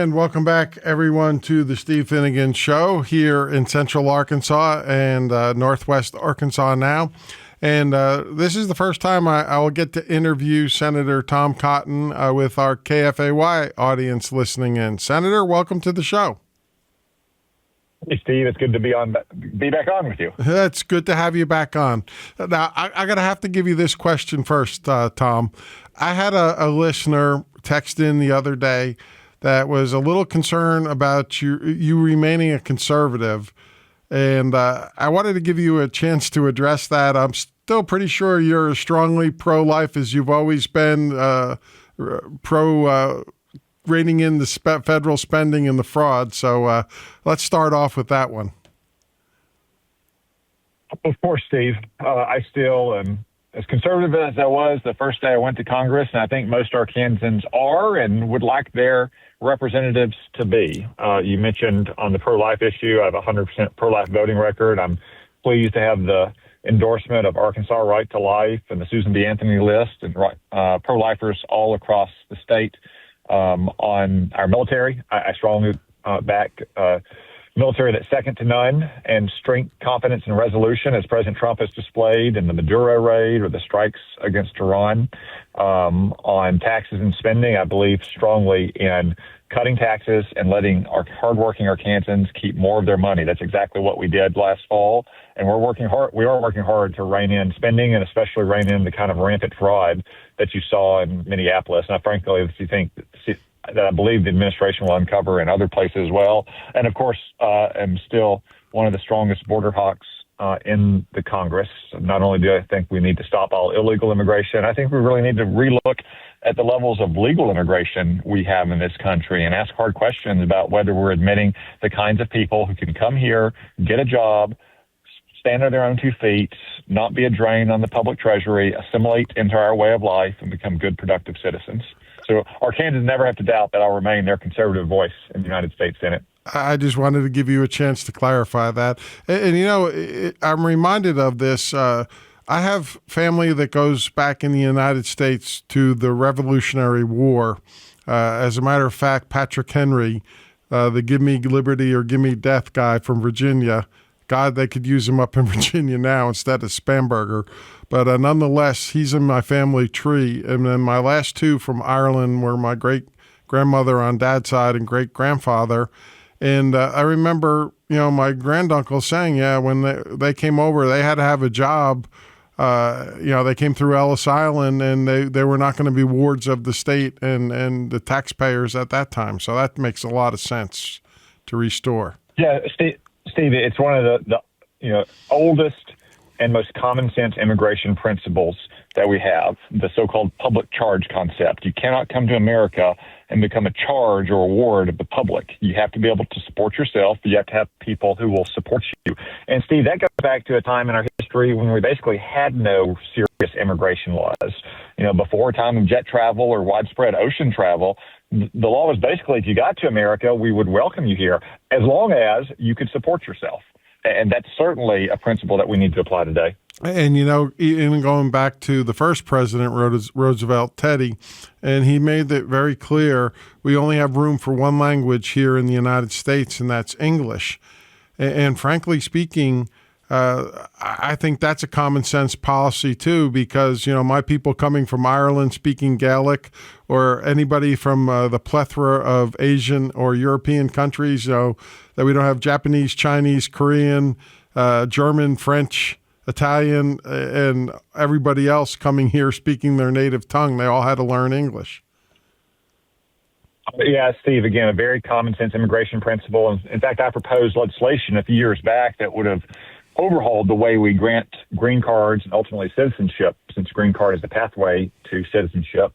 And welcome back, everyone, to the Steve Finnegan Show here in Central Arkansas and Northwest Arkansas now. And this is the first time I will get to interview Senator Tom Cotton with our KFAY audience listening in. Senator, welcome to the show. Hey, Steve, it's good to be back on with you. It's good to have you back on. Now, I have to give you this question first, Tom. I had a listener text in the other day that was a little concerned about you remaining a conservative, and I wanted to give you a chance to address that. I'm still pretty sure you're as strongly pro-life as you've always been, reining in the federal spending and the fraud. So let's start off with that one. Of course, Steve. I still am as conservative as I was the first day I went to Congress, and I think most Arkansans are and would like their representatives to be. You mentioned on the pro-life issue, I have a 100% pro-life voting record. I'm pleased to have the endorsement of Arkansas Right to Life and the Susan B. Anthony list and pro-lifers all across the state. On our military, I strongly back military that's second to none, and strength, confidence, and resolution, as President Trump has displayed in the Maduro raid or the strikes against Iran. On taxes and spending, I believe strongly in cutting taxes and letting our hardworking Arkansans keep more of their money. That's exactly what we did last fall, and we're working hard. We are working hard to rein in spending and especially rein in the kind of rampant fraud that you saw in Minneapolis. And I frankly that I believe the administration will uncover in other places as well. And of course, I'm still one of the strongest border hawks in the Congress. Not only do I think we need to stop all illegal immigration, I think we really need to relook at the levels of legal immigration we have in this country and ask hard questions about whether we're admitting the kinds of people who can come here, get a job, stand on their own 2 feet, not be a drain on the public treasury, assimilate into our way of life, and become good, productive citizens. So Arkansans never have to doubt that I'll remain their conservative voice in the United States Senate. I just wanted to give you a chance to clarify that. And you know, I'm reminded of this. I have family that goes back in the United States to the Revolutionary War. As a matter of fact, Patrick Henry, the give me liberty or give me death guy from Virginia, God, they could use him up in Virginia now instead of Spamberger. But nonetheless, he's in my family tree. And then my last two from Ireland were my great-grandmother on dad's side and great-grandfather. And I remember, my granduncle saying, when they came over, they had to have a job. They came through Ellis Island, and they were not going to be wards of the state and the taxpayers at that time. So that makes a lot of sense to restore. Yeah, Steve, it's one of the oldest and most common sense immigration principles that we have, the so-called public charge concept. You cannot come to America and become a charge or a ward of the public. You have to be able to support yourself. You have to have people who will support you. And Steve, that goes back to a time in our history when we basically had no serious immigration laws. Before a time of jet travel or widespread ocean travel, the law was basically, if you got to America, we would welcome you here as long as you could support yourself. And that's certainly a principle that we need to apply today. And, even going back to the first president, Roosevelt, Teddy, and he made it very clear we only have room for one language here in the United States, and that's English. And frankly speaking, I think that's a common sense policy too, because, my people coming from Ireland speaking Gaelic, or anybody from the plethora of Asian or European countries, that we don't have Japanese, Chinese, Korean, German, French, Italian, and everybody else coming here speaking their native tongue. They all had to learn English. Yeah, Steve, again, a very common sense immigration principle. In fact, I proposed legislation a few years back that would have overhauled the way we grant green cards and ultimately citizenship, since green card is the pathway to citizenship.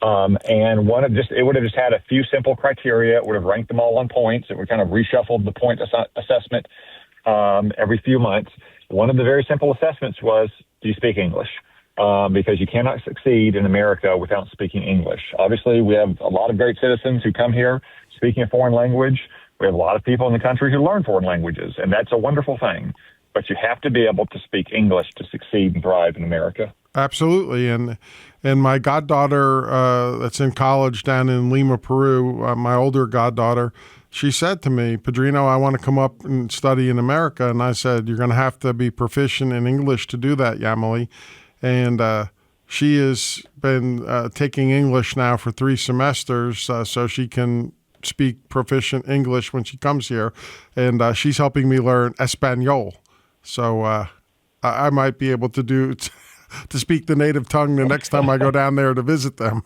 And it would have just had a few simple criteria. It would have ranked them all on points. It would kind of reshuffled the point assessment every few months. One of the very simple assessments was, do you speak English? Because you cannot succeed in America without speaking English. Obviously, we have a lot of great citizens who come here speaking a foreign language. We have a lot of people in the country who learn foreign languages, and that's a wonderful thing. But you have to be able to speak English to succeed and thrive in America. Absolutely. And my goddaughter that's in college down in Lima, Peru, my older goddaughter, she said to me, Padrino, I want to come up and study in America. And I said, you're going to have to be proficient in English to do that, Yamali. And she has been taking English now for 3 semesters so she can speak proficient English when she comes here. And she's helping me learn Espanol. So I might be able to speak the native tongue the next time I go down there to visit them.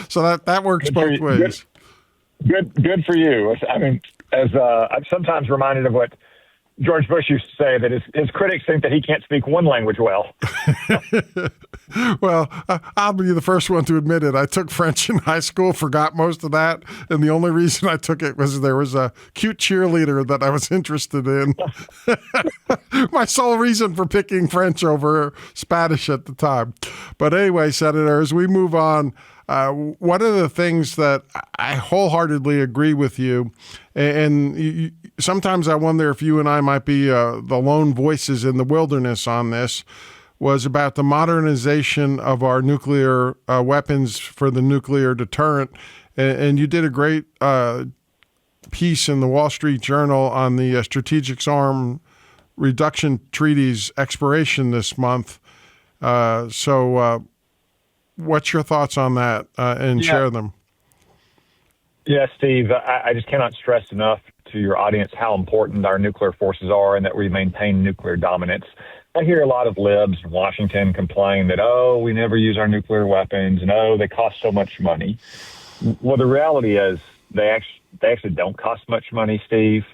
So that works both ways. Good for you. I mean, as I'm sometimes reminded of what George Bush used to say, that his critics think that he can't speak one language well. Well, I'll be the first one to admit it. I took French in high school, forgot most of that, and the only reason I took it was there was a cute cheerleader that I was interested in. My sole reason for picking French over Spanish at the time. But anyway, Senator, as we move on, one of the things that I wholeheartedly agree with you, and sometimes I wonder if you and I might be the lone voices in the wilderness on this, was about the modernization of our nuclear weapons for the nuclear deterrent. And you did a great piece in the Wall Street Journal on the Strategic Arms Reduction Treaty's expiration this month. So what's your thoughts on that and share them? Yeah, Steve, I just cannot stress enough to your audience how important our nuclear forces are and that we maintain nuclear dominance. I hear a lot of libs in Washington complain that, we never use our nuclear weapons and, they cost so much money. Well, the reality is they actually don't cost much money, Steve.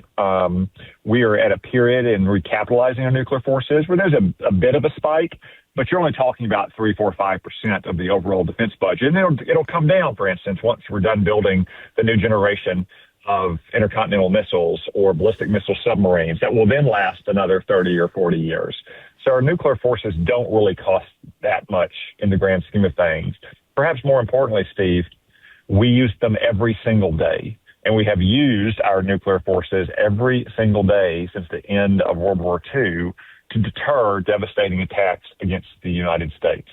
We are at a period in recapitalizing our nuclear forces where there's a bit of a spike, but you're only talking about 3, 4, 5% of the overall defense budget. And it'll come down, for instance, once we're done building the new generation of intercontinental missiles or ballistic missile submarines that will then last another 30 or 40 years. So our nuclear forces don't really cost that much in the grand scheme of things. Perhaps more importantly, Steve, we use them every single day. And we have used our nuclear forces every single day since the end of World War II to deter devastating attacks against the United States.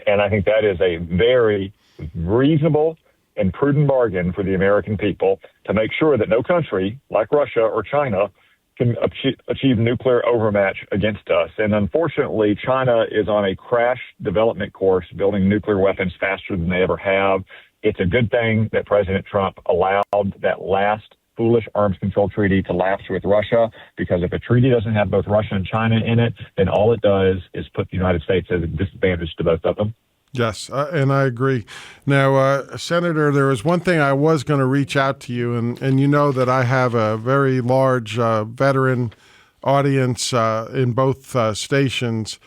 And I think that is a very reasonable and prudent bargain for the American people to make sure that no country like Russia or China can achieve nuclear overmatch against us. And unfortunately, China is on a crash development course, building nuclear weapons faster than they ever have. It's a good thing that President Trump allowed that last foolish arms control treaty to lapse with Russia, because if a treaty doesn't have both Russia and China in it, then all it does is put the United States at a disadvantage to both of them. Yes, and I agree. Now, Senator, there was one thing I was going to reach out to you, and you know that I have a very large veteran audience in both stations,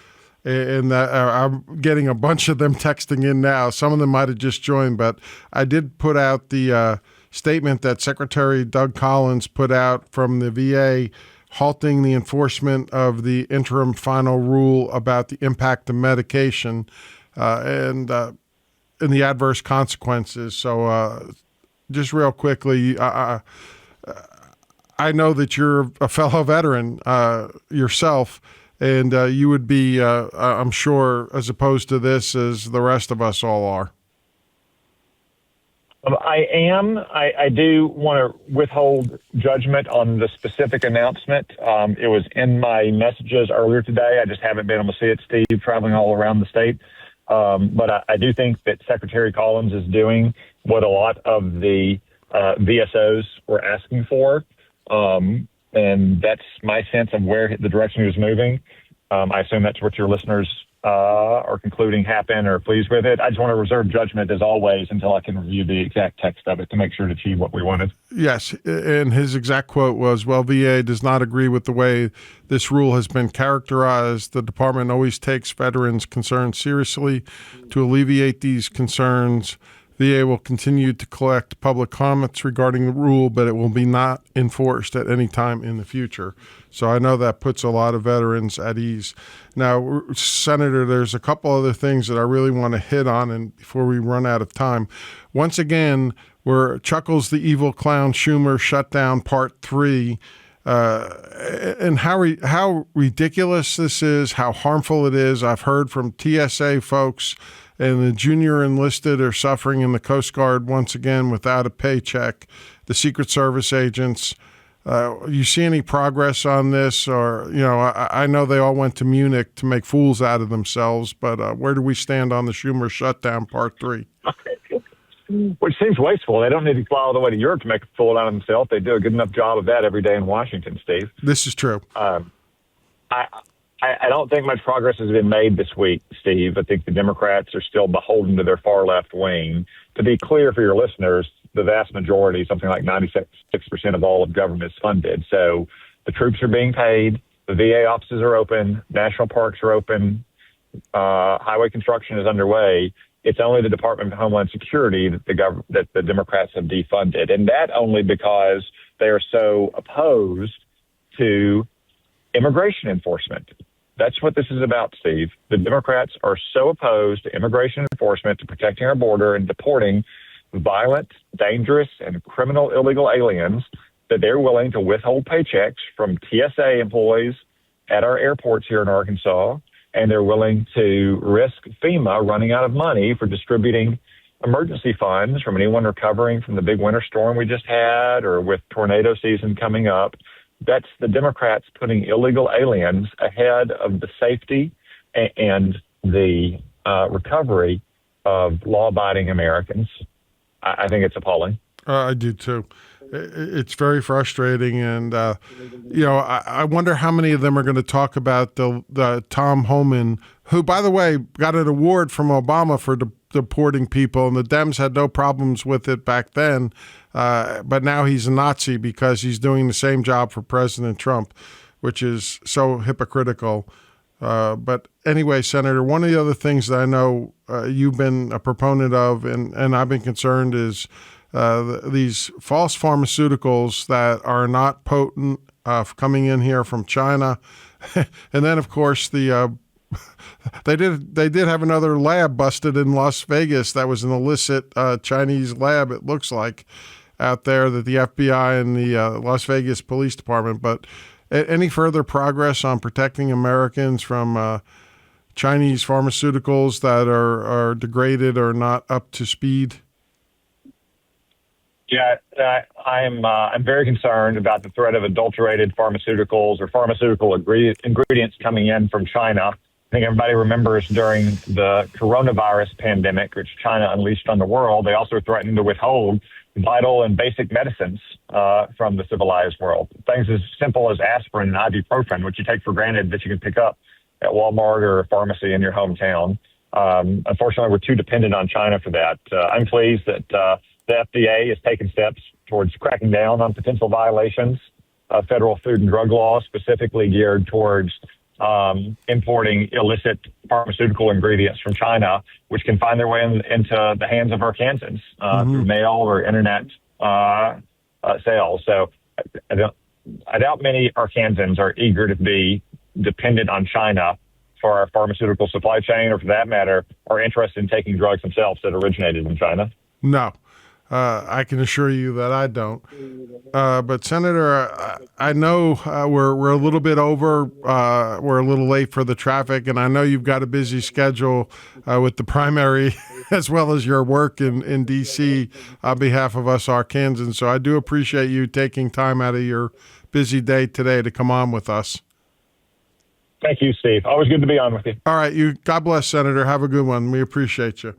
and that I'm getting a bunch of them texting in now. Some of them might have just joined, but I did put out the statement that Secretary Doug Collins put out from the VA halting the enforcement of the interim final rule about the impact of medication and the adverse consequences. So just real quickly, I know that you're a fellow veteran yourself, and you would be, I'm sure, as opposed to this as the rest of us all are. I am. I do want to withhold judgment on the specific announcement. It was in my messages earlier today. I just haven't been able to see it, Steve, traveling all around the state. But I do think that Secretary Collins is doing what a lot of the VSOs were asking for. And that's my sense of where the direction he was moving. I assume that's what your listeners are concluding happened or pleased with it. I just want to reserve judgment, as always, until I can review the exact text of it to make sure to achieve what we wanted. Yes, and his exact quote was, "Well, VA does not agree with the way this rule has been characterized. The department always takes veterans' concerns seriously. To alleviate these concerns, VA will continue to collect public comments regarding the rule, but it will be not enforced at any time in the future." So I know that puts a lot of veterans at ease. Now, Senator, there's a couple other things that I really want to hit on, and before we run out of time. Once again, we're Chuckles the Evil Clown Schumer Shutdown Part 3. and how ridiculous this is, how harmful it is. I've heard from TSA folks, and the junior enlisted are suffering in the Coast Guard once again without a paycheck. The Secret Service agents. You see any progress on this? Or, I know they all went to Munich to make fools out of themselves, but where do we stand on the Schumer shutdown part 3? Which seems wasteful. They don't need to fly all the way to Europe to make a fool out of themselves. They do a good enough job of that every day in Washington, Steve. This is true. I don't think much progress has been made this week, Steve. I think the Democrats are still beholden to their far left wing. To be clear for your listeners, the vast majority, something like 96% of all of government is funded. So the troops are being paid, the VA offices are open, national parks are open, highway construction is underway. It's only the Department of Homeland Security that the Democrats have defunded, and that only because they are so opposed to immigration enforcement. That's what this is about, Steve. The Democrats are so opposed to immigration enforcement, to protecting our border and deporting violent, dangerous, and criminal illegal aliens that they're willing to withhold paychecks from TSA employees at our airports here in Arkansas, and they're willing to risk FEMA running out of money for distributing emergency funds from anyone recovering from the big winter storm we just had or with tornado season coming up. That's the Democrats putting illegal aliens ahead of the safety and the recovery of law-abiding Americans. I think it's appalling. I do too. It's very frustrating, and I wonder how many of them are going to talk about the Tom Homan, who, by the way, got an award from Obama for deporting people, and the Dems had no problems with it back then, but now he's a Nazi because he's doing the same job for President Trump, which is so hypocritical. But anyway, Senator, one of the other things that I know you've been a proponent of, and I've been concerned, is these false pharmaceuticals that are not potent coming in here from China. And then, of course, they did have another lab busted in Las Vegas that was an illicit Chinese lab, it looks like, out there, that the FBI and the Las Vegas Police Department. But any further progress on protecting Americans from Chinese pharmaceuticals that are degraded or not up to speed? Yeah, I'm very concerned about the threat of adulterated pharmaceuticals or pharmaceutical ingredients coming in from China. I think everybody remembers during the coronavirus pandemic, which China unleashed on the world, they also threatened to withhold vital and basic medicines from the civilized world. Things as simple as aspirin and ibuprofen, which you take for granted that you can pick up at Walmart or a pharmacy in your hometown. Unfortunately, we're too dependent on China for that. I'm pleased that the FDA has taken steps towards cracking down on potential violations of federal food and drug laws, specifically geared towards importing illicit pharmaceutical ingredients from China, which can find their way into the hands of Arkansans through mail or internet sales. So I doubt many Arkansans are eager to be dependent on China for our pharmaceutical supply chain, or for that matter, are interested in taking drugs themselves that originated in China. No. I can assure you that I don't. But Senator, I know we're a little bit over. We're a little late for the traffic, and I know you've got a busy schedule with the primary as well as your work in D.C. on behalf of us Arkansans. So I do appreciate you taking time out of your busy day today to come on with us. Thank you, Steve. Always good to be on with you. All right. God bless, Senator. Have a good one. We appreciate you.